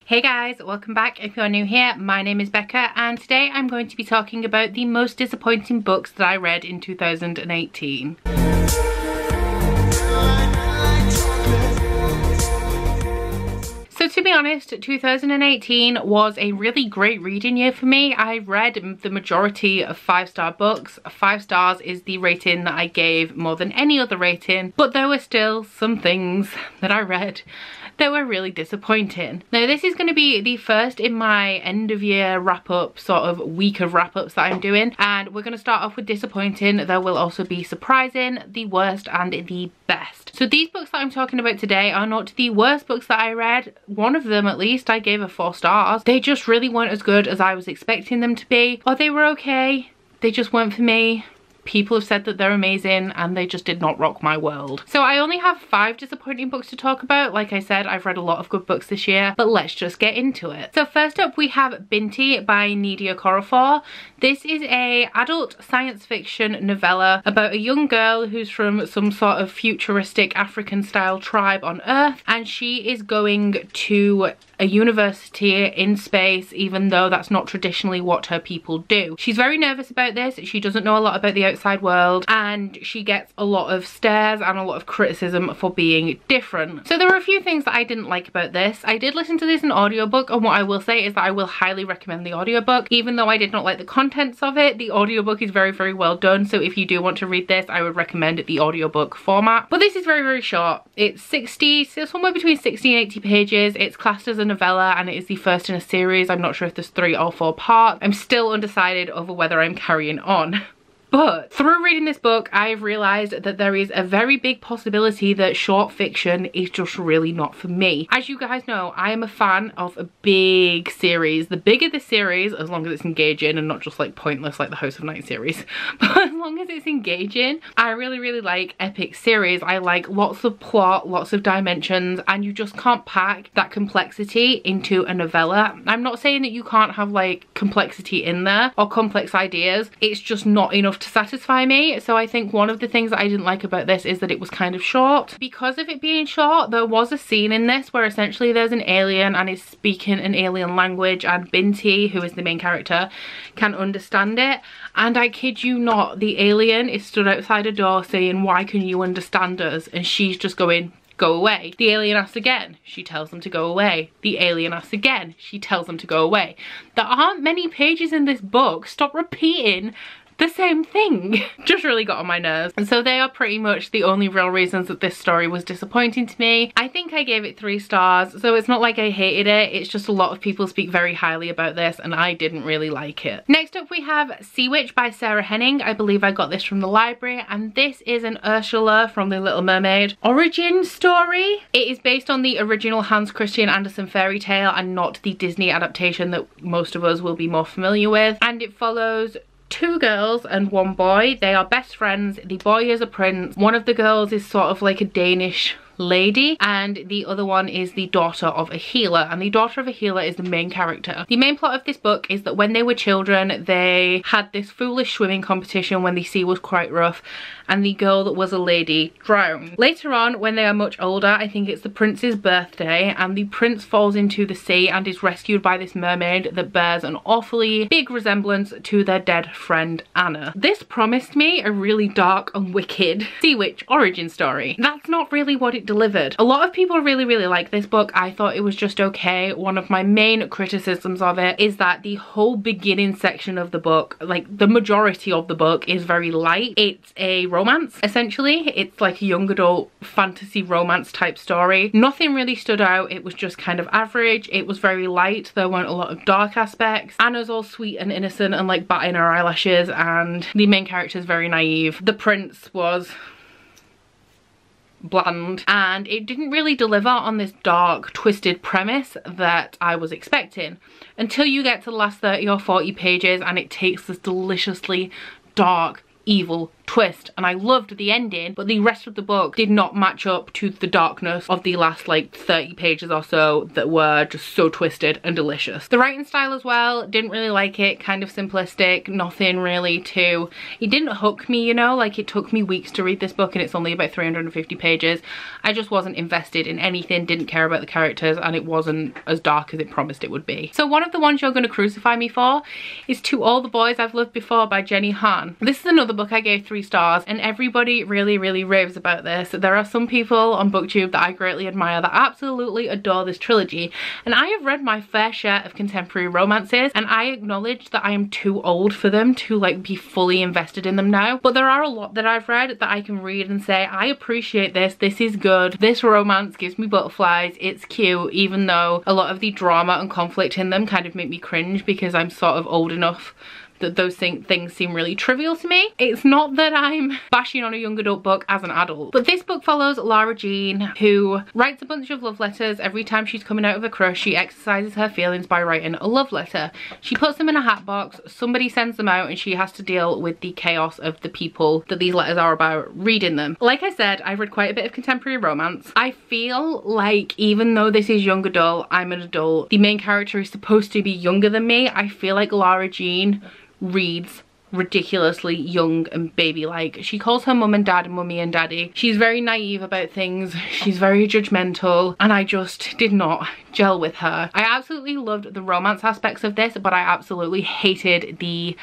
Hey guys, welcome back. If you're new here, my name is Becca and today I'm going to be talking about the most disappointing books that I read in 2018. So to be honest, 2018 was a really great reading year for me. I read the majority of 5-star books. 5 stars is the rating that I gave more than any other rating, but there were still some things that I read that were really disappointing. Now this is going to be the first in my end of year wrap up, sort of week of wrap ups that I'm doing, and we're going to start off with disappointing. There will also be surprising, the worst and the best. So these books that I'm talking about today are not the worst books that I read. One of them at least I gave a 4 stars. They just really weren't as good as I was expecting them to be, or they were okay, they just weren't for me. People have said that they're amazing and they just did not rock my world. So I only have 5 disappointing books to talk about. Like I said, I've read a lot of good books this year, but let's just get into it. So first up we have Binti by Nidia Korafor. This is a adult science fiction novella about a young girl who's from some sort of futuristic African style tribe on Earth, and she is going to a university in space, even though that's not traditionally what her people do. She's very nervous about this. She doesn't know a lot about the outside world and she gets a lot of stares and a lot of criticism for being different. So there were a few things that I didn't like about this. I did listen to this in audiobook, and what I will say is that I will highly recommend the audiobook. Even though I did not like the contents of it, the audiobook is very, very well done. So if you do want to read this, I would recommend the audiobook format. But this is very, very short. It's somewhere between 60 and 80 pages. It's classed as a novella and it is the first in a series. I'm not sure if there's 3 or 4 parts. I'm still undecided over whether I'm carrying on. But through reading this book, I've realised that there is a very big possibility that short fiction is just really not for me. As you guys know, I am a fan of a big series. The bigger the series, as long as it's engaging and not just like pointless like the House of Night series, but as long as it's engaging, I really, really like epic series. I like lots of plot, lots of dimensions, and you just can't pack that complexity into a novella. I'm not saying that you can't have like complexity in there or complex ideas. It's just not enough to satisfy me. So I think one of the things that I didn't like about this is that it was kind of short. Because of it being short, there was a scene in this where essentially there's an alien and is speaking an alien language, and Binti, who is the main character, can understand it. And I kid you not, the alien is stood outside a door saying, "Why can you understand us?" And she's just going, "Go away." The alien asks again, she tells them to go away. The alien asks again, she tells them to go away. There aren't many pages in this book. Stop repeating the same thing. Just really got on my nerves. And so they are pretty much the only real reasons that this story was disappointing to me. I think I gave it 3 stars, so it's not like I hated it. It's just a lot of people speak very highly about this and I didn't really like it. Next up we have Sea Witch by Sarah Henning. I believe I got this from the library, and this is an Ursula from The Little Mermaid origin story. It is based on the original Hans Christian Andersen fairy tale and not the Disney adaptation that most of us will be more familiar with. And it follows 2 girls and 1 boy. They are best friends. The boy is a prince. One of the girls is sort of like a Danish lady, and the other one is the daughter of a healer, and the daughter of a healer is the main character. The main plot of this book is that when they were children, they had this foolish swimming competition when the sea was quite rough, and the girl that was a lady drowned. Later on, when they are much older, I think it's the prince's birthday, and the prince falls into the sea and is rescued by this mermaid that bears an awfully big resemblance to their dead friend Anna. This promised me a really dark and wicked Sea Witch origin story. That's not really what it delivered. A lot of people really, really like this book. I thought it was just okay. One of my main criticisms of it is that the whole beginning section of the book, like the majority of the book, is very light. It's a romance, essentially. It's like a young adult fantasy romance type story. Nothing really stood out. It was just kind of average. It was very light. There weren't a lot of dark aspects. Anna's all sweet and innocent and like batting her eyelashes, and the main character is very naive. The prince was bland, and it didn't really deliver on this dark, twisted premise that I was expecting until you get to the last 30 or 40 pages and it takes this deliciously dark, evil twist and I loved the ending, but the rest of the book did not match up to the darkness of the last like 30 pages or so that were just so twisted and delicious. The writing style as well, didn't really like it, kind of simplistic, nothing really to, it didn't hook me, you know, like it took me weeks to read this book and it's only about 350 pages. I just wasn't invested in anything, didn't care about the characters, and it wasn't as dark as it promised it would be. So one of the ones you're going to crucify me for is To All the Boys I've Loved Before by Jenny Han. This is another book I gave 3 stars and everybody really raves about this. There are some people on BookTube that I greatly admire that absolutely adore this trilogy, and I have read my fair share of contemporary romances and I acknowledge that I am too old for them to like be fully invested in them now, but there are a lot that I've read that I can read and say I appreciate this, this is good, this romance gives me butterflies, it's cute, even though a lot of the drama and conflict in them kind of make me cringe because I'm sort of old enough that those things seem really trivial to me. It's not that I'm bashing on a young adult book as an adult, but this book follows Lara Jean, who writes a bunch of love letters. Every time she's coming out of a crush, she exercises her feelings by writing a love letter. She puts them in a hat box, somebody sends them out, and she has to deal with the chaos of the people that these letters are about reading them. Like I said, I've read quite a bit of contemporary romance. I feel like even though this is young adult, I'm an adult, the main character is supposed to be younger than me. I feel like Lara Jean reads ridiculously young and baby-like. She calls her mum and dad mummy and daddy. She's very naive about things. She's very judgmental, and I just did not gel with her. I absolutely loved the romance aspects of this, but I absolutely hated the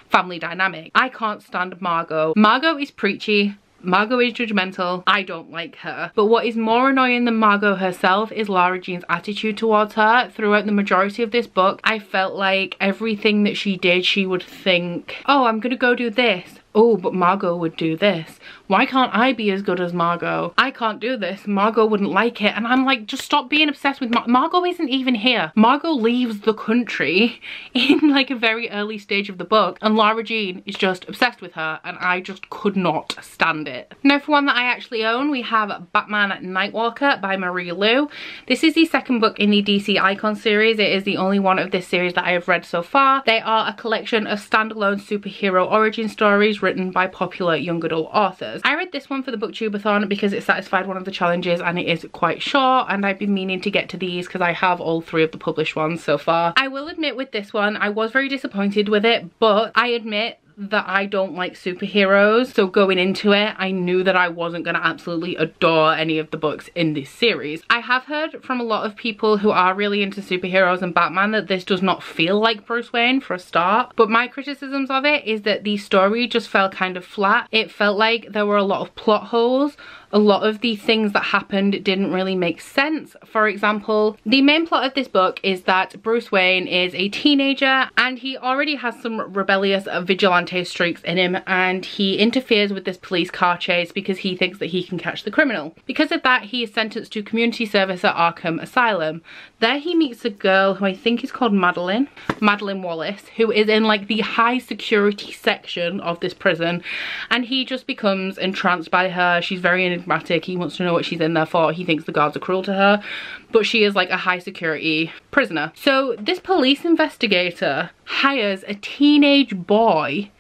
family dynamic. I can't stand Margot. Margot is preachy. Margot is judgmental. I don't like her. But what is more annoying than Margot herself is Lara Jean's attitude towards her. Throughout the majority of this book, I felt like everything that she did, she would think, oh, I'm gonna go do this. Oh, but Margot would do this. Why can't I be as good as Margot? I can't do this. Margot wouldn't like it. And I'm like, just stop being obsessed with Margot isn't even here. Margot leaves the country in like a very early stage of the book, and Lara Jean is just obsessed with her, and I just could not stand it. Now for one that I actually own, we have Batman Nightwalker by Marie Lu. This is the second book in the DC Icon series. It is the only one of this series that I have read so far. They are a collection of standalone superhero origin stories written by popular young adult authors. I read this one for the booktubeathon because it satisfied one of the challenges and it is quite short, and I've been meaning to get to these because I have all 3 of the published ones so far. I will admit with this one, I was very disappointed with it, but I admit that I don't like superheroes, so going into it I knew that I wasn't gonna absolutely adore any of the books in this series. I have heard from a lot of people who are really into superheroes and Batman that this does not feel like Bruce Wayne for a start, but my criticisms of it is that the story just felt kind of flat. It felt like there were a lot of plot holes. A lot of the things that happened didn't really make sense. For example, the main plot of this book is that Bruce Wayne is a teenager and he already has some rebellious vigilante streaks in him, and he interferes with this police car chase because he thinks that he can catch the criminal. Because of that, he is sentenced to community service at Arkham Asylum. There he meets a girl who I think is called Madeline Wallace, who is in like the high security section of this prison, and he just becomes entranced by her. She's very enigmatic. He wants to know what she's in there for. He thinks the guards are cruel to her, but she is like a high security prisoner. So this police investigator hires a teenage boy.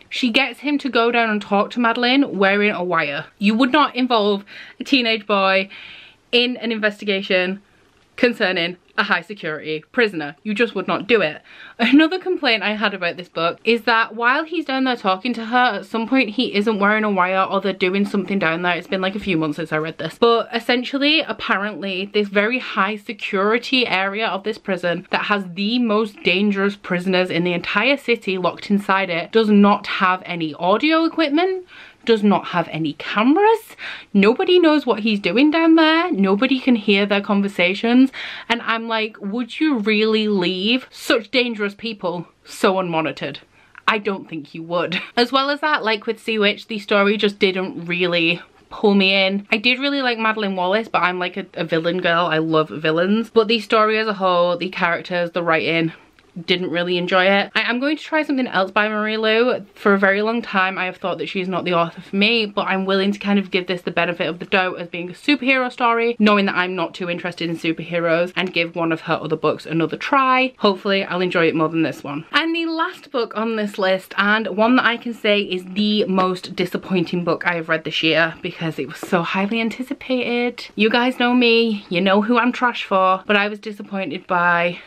She gets him to go down and talk to Madeline wearing a wire. You would not involve a teenage boy in an investigation concerning a high security prisoner. You just would not do it. Another complaint I had about this book is that while he's down there talking to her, at some point he isn't wearing a wire or they're doing something down there. It's been like a few months since I read this. But essentially, apparently, this very high security area of this prison that has the most dangerous prisoners in the entire city locked inside it does not have any audio equipment, does not have any cameras. Nobody knows what he's doing down there. Nobody can hear their conversations. And I'm like, would you really leave such dangerous people so unmonitored? I don't think you would. As well as that, like with Sea Witch, the story just didn't really pull me in. I did really like Madeline Wallace, but I'm like a villain girl. I love villains. But the story as a whole, the characters, the writing, didn't really enjoy it. I am going to try something else by Marie Lu. For a very long time I have thought that she's not the author for me, but I'm willing to kind of give this the benefit of the doubt as being a superhero story, knowing that I'm not too interested in superheroes, and give one of her other books another try. Hopefully I'll enjoy it more than this one. And the last book on this list, and one that I can say is the most disappointing book I have read this year because it was so highly anticipated. You guys know me, you know who I'm trash for, but I was disappointed by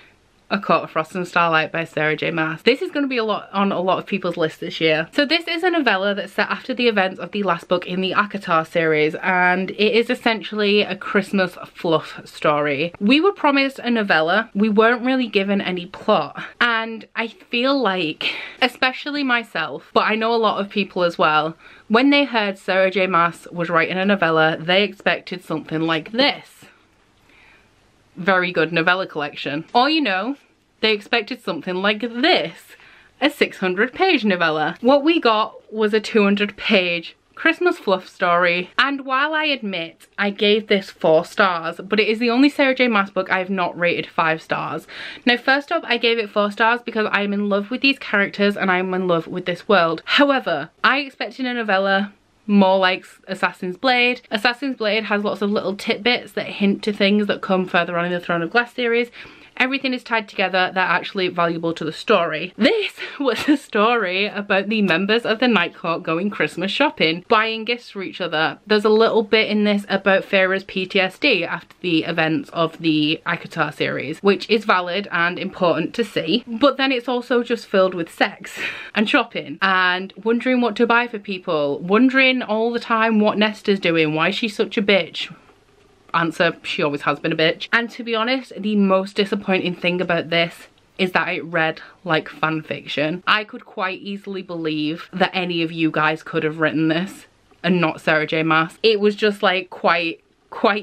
A Court of Frost and Starlight by Sarah J Maas. This is going to be on a lot of people's lists this year. So this is a novella that's set after the events of the last book in the ACOTAR series, and it is essentially a Christmas fluff story. We were promised a novella, we weren't really given any plot, and I feel like, especially myself, but I know a lot of people as well, when they heard Sarah J Maas was writing a novella, they expected something like this. Very good novella collection. Or, you know, they expected something like this, a 600-page novella. What we got was a 200-page Christmas fluff story, and while I admit I gave this 4 stars, but it is the only Sarah J Maas book I have not rated 5 stars. Now, first up, I gave it 4 stars because I am in love with these characters and I am in love with this world. However, I expected a novella more like Assassin's Blade. Assassin's Blade has lots of little tidbits that hint to things that come further on in the Throne of Glass series. Everything is tied together, they're actually valuable to the story. This was a story about the members of the Night Court going Christmas shopping, buying gifts for each other. There's a little bit in this about Feyre's PTSD after the events of the ACOTAR series, which is valid and important to see, but then it's also just filled with sex and shopping and wondering what to buy for people, wondering all the time what Nesta's doing, why is she such a bitch? Answer, she always has been a bitch. And to be honest, the most disappointing thing about this is that it read like fan fiction. I could quite easily believe that any of you guys could have written this and not Sarah J Maas. It was just like quite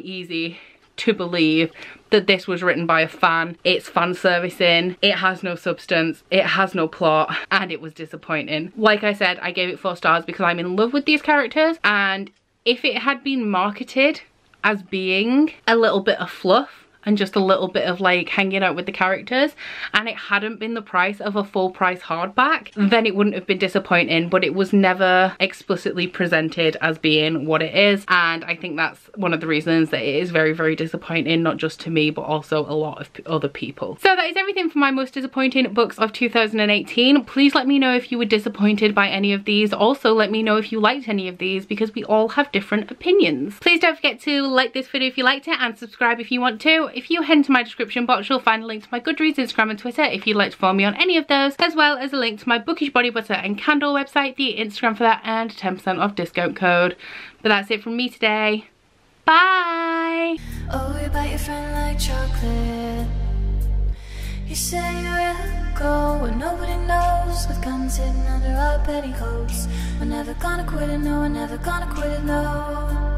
easy to believe that this was written by a fan. It's fan servicing, it has no substance, it has no plot, and it was disappointing. Like I said, I gave it 4 stars because I'm in love with these characters, and if it had been marketed as being a little bit of fluff and just a little bit of like hanging out with the characters, and it hadn't been the price of a full price hardback, then it wouldn't have been disappointing, but it was never explicitly presented as being what it is, and I think that's one of the reasons that it is very, very disappointing, not just to me but also a lot of other people. So that is everything for my most disappointing books of 2018. Please let me know if you were disappointed by any of these. Also let me know if you liked any of these, because we all have different opinions. Please don't forget to like this video if you liked it and subscribe if you want to. If you head into my description box, you'll find a link to my Goodreads, Instagram and Twitter if you'd like to follow me on any of those, as well as a link to my Bookish body butter and candle website, the Instagram for that, and 10% off discount code. But that's it from me today. Bye! Oh, you bite your friend like chocolate. You say you'll go where nobody knows, with guns hidden under our petticoats. We're never gonna quit it, no, we're never gonna quit it, no.